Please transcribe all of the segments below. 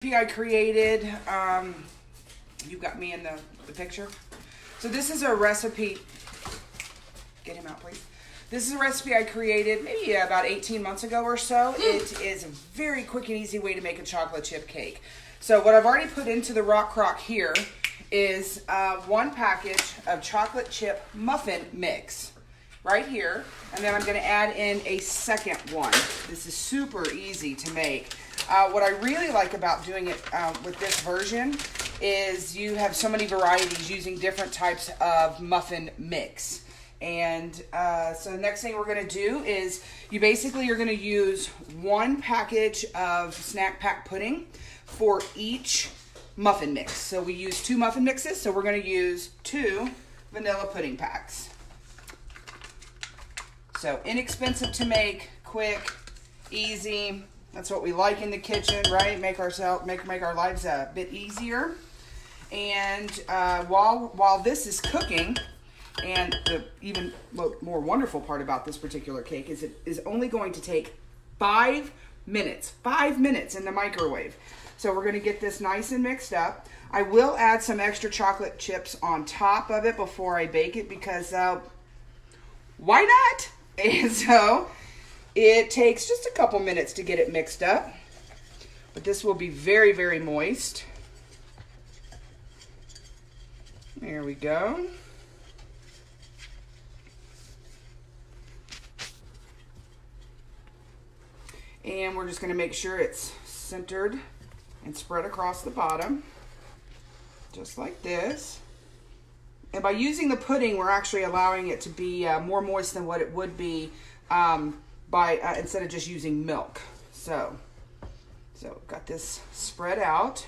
I created, you got me in the picture. So this is a recipe, get him out please. This is a recipe I created maybe about 18 months ago or so. It is a very quick and easy way to make a chocolate chip cake. So what I've already put into the rock crock here is 1 package of chocolate chip muffin mix right here. And then I'm gonna add in a second one. This is super easy to make. What I really like about doing it with this version is you have so many varieties using different types of muffin mix. And so the next thing we're going to do is you're going to use 1 package of snack pack pudding for each muffin mix. So we use 2 muffin mixes, so we're going to use 2 vanilla pudding packs. So inexpensive to make, quick, easy. That's what we like in the kitchen, right? Make our lives a bit easier. And while this is cooking, and the even more wonderful part about this particular cake is it is only going to take 5 minutes. 5 minutes in the microwave. So we're going to get this nice and mixed up. I will add some extra chocolate chips on top of it before I bake it because why not? And so it takes just a couple minutes to get it mixed up, but this will be very, very moist. There we go. And we're just going to make sure it's centered and spread across the bottom, just like this. And by using the pudding, we're actually allowing it to be more moist than what it would be instead of just using milk. So got this spread out.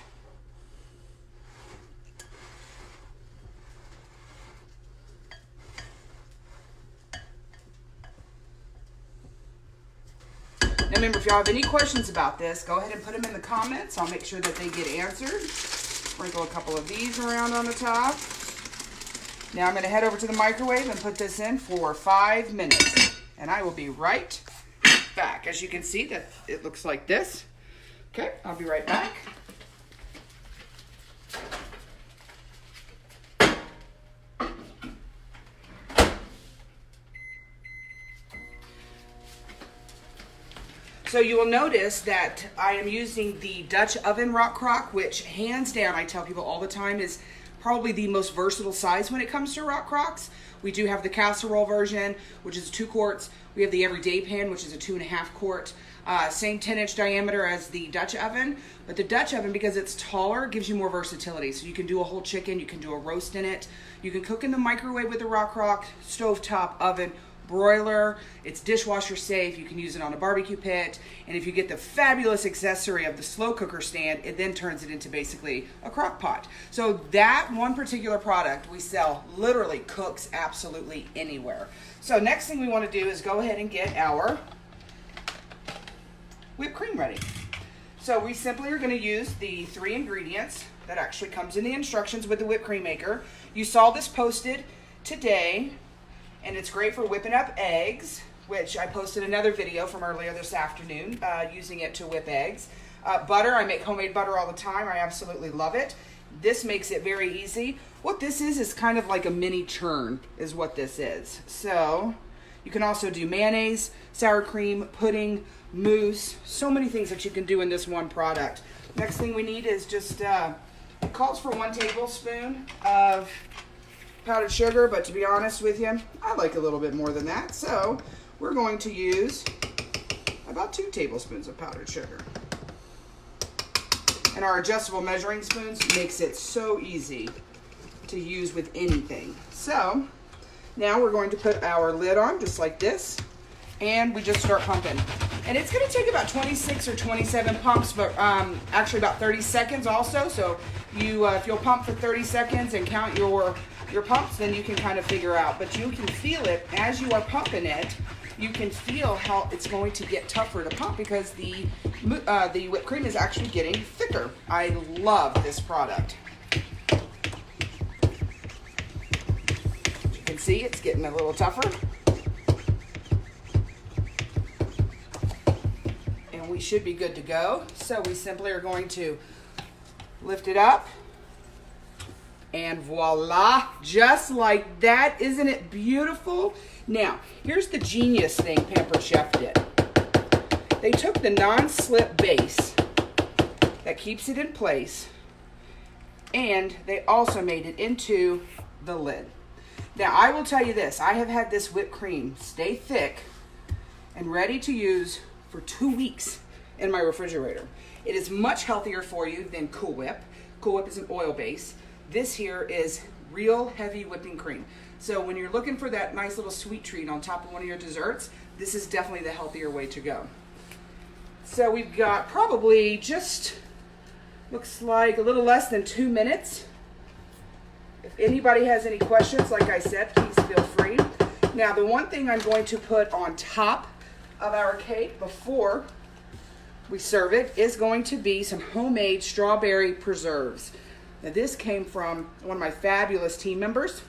Now remember, if y'all have any questions about this, go ahead and put them in the comments. I'll make sure that they get answered. Sprinkle a couple of these around on the top. Now I'm going to head over to the microwave and put this in for 5 minutes. And I will be right back. As you can see, that it looks like this. Okay, I'll be right back. So you will notice that I am using the Dutch oven rock crock, which hands down, I tell people all the time, is probably the most versatile size when it comes to rock crocks. We do have the casserole version, which is 2 quarts. We have the everyday pan, which is a 2.5 quart. Same 10-inch diameter as the Dutch oven, but the Dutch oven, because it's taller, gives you more versatility. So you can do a whole chicken, you can do a roast in it. You can cook in the microwave with the rock crock, stovetop oven, broiler. It's dishwasher safe. You can use it on a barbecue pit. And if you get the fabulous accessory of the slow cooker stand, it then turns it into basically a crock pot. So that one particular product we sell literally cooks absolutely anywhere. So next thing we want to do is go ahead and get our whipped cream ready. So we simply are going to use the 3 ingredients that actually comes in the instructions with the whipped cream maker. You saw this posted today. And it's great for whipping up eggs, which I posted another video from earlier this afternoon using it to whip eggs. Butter, I make homemade butter all the time. I absolutely love it. This makes it very easy. What this is kind of like a mini churn is what this is. So you can also do mayonnaise, sour cream, pudding, mousse, so many things that you can do in this one product. Next thing we need is just, it calls for 1 tablespoon of powdered sugar, but to be honest with you, I like a little bit more than that. So we're going to use about 2 tablespoons of powdered sugar. And our adjustable measuring spoons makes it so easy to use with anything. So now we're going to put our lid on just like this, and we just start pumping. And it's going to take about 26 or 27 pumps, but actually about 30 seconds also. So you, if you'll pump for 30 seconds and count your pumps, then you can kind of figure out. But you can feel it as you are pumping it. You can feel how it's going to get tougher to pump because the whipped cream is actually getting thicker. I love this product. As you can see, it's getting a little tougher. And we should be good to go. So we simply are going to Lift it up. And voila, just like that. Isn't it beautiful? Now, here's the genius thing Pampered Chef did. They took the non-slip base that keeps it in place, and they also made it into the lid. Now, I will tell you this. I have had this whipped cream stay thick and ready to use for 2 weeks in my refrigerator. It is much healthier for you than Cool Whip. Cool Whip is an oil base. This here is real heavy whipping cream. So when you're looking for that nice little sweet treat on top of one of your desserts, this is definitely the healthier way to go. So we've got probably just, looks like a little less than 2 minutes. If anybody has any questions, like I said, please feel free. Now, the one thing I'm going to put on top of our cake before we serve it is going to be some homemade strawberry preserves. Now, this came from one of my fabulous team members.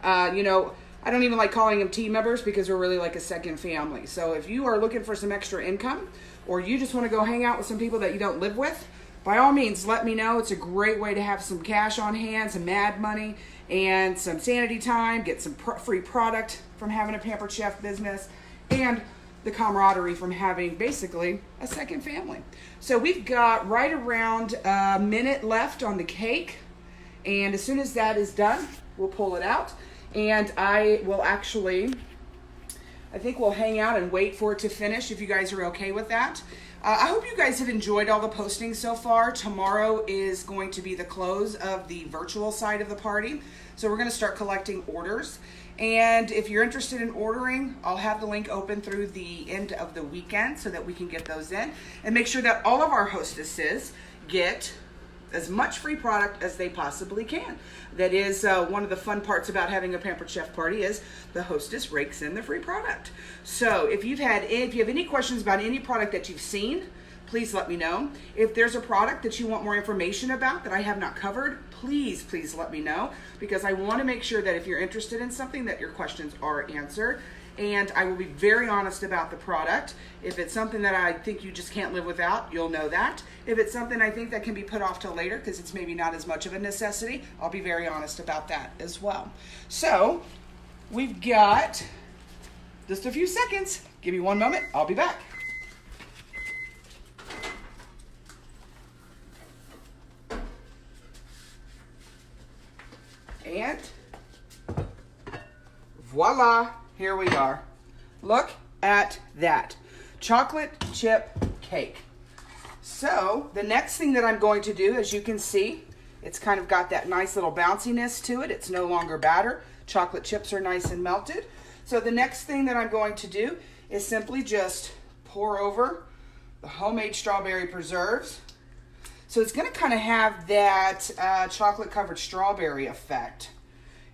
You know, I don't even like calling them team members because we're really like a second family. So if you are looking for some extra income, or you just want to go hang out with some people that you don't live with, by all means, let me know. It's a great way to have some cash on hand, some mad money, and some sanity time, get some free product from having a Pampered Chef business, and the camaraderie from having basically a second family. So we've got right around a minute left on the cake, and as soon as that is done, we'll pull it out, and I will actually, I think we'll hang out and wait for it to finish if you guys are okay with that. I hope you guys have enjoyed all the postings so far. Tomorrow is going to be the close of the virtual side of the party, so we're going to start collecting orders. And if you're interested in ordering, I'll have the link open through the end of the weekend so that we can get those in and make sure that all of our hostesses get as much free product as they possibly can. That is one of the fun parts about having a Pampered Chef party is the hostess rakes in the free product. So if you have any questions about any product that you've seen, please let me know. If there's a product that you want more information about that I have not covered, please let me know, because I want to make sure that if you're interested in something that your questions are answered. And I will be very honest about the product. If it's something that I think you just can't live without, you'll know that. If it's something I think that can be put off till later because it's maybe not as much of a necessity, I'll be very honest about that as well. So we've got just a few seconds. Give me one moment. I'll be back. And voila. Here we are. Look at that. Chocolate chip cake. So the next thing that I'm going to do, as you can see, it's kind of got that nice little bounciness to it. It's no longer batter. Chocolate chips are nice and melted. So the next thing that I'm going to do is simply just pour over the homemade strawberry preserves. So it's going to kind of have that chocolate covered strawberry effect.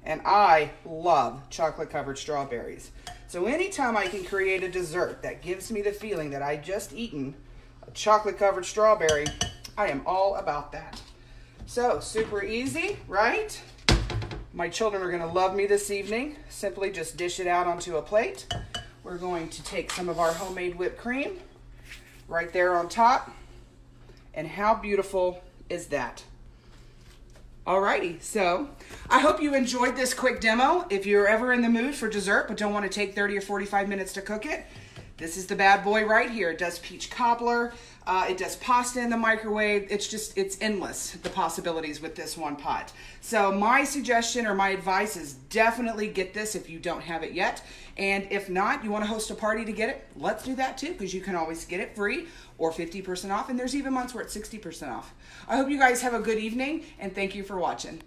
And I love chocolate covered strawberries. So anytime I can create a dessert that gives me the feeling that I just eaten a chocolate covered strawberry, I am all about that. So super easy, right? My children are gonna love me this evening. Simply just dish it out onto a plate. We're going to take some of our homemade whipped cream right there on top. And how beautiful is that? Alrighty, so I hope you enjoyed this quick demo. If you're ever in the mood for dessert but don't want to take 30 or 45 minutes to cook it, this is the bad boy right here. It does peach cobbler, it does pasta in the microwave. It's endless, the possibilities with this one pot. So my suggestion or my advice is definitely get this if you don't have it yet. And if not, you want to host a party to get it, let's do that too, because you can always get it free or 50% off, and there's even months where it's 60% off. I hope you guys have a good evening, and thank you for watching.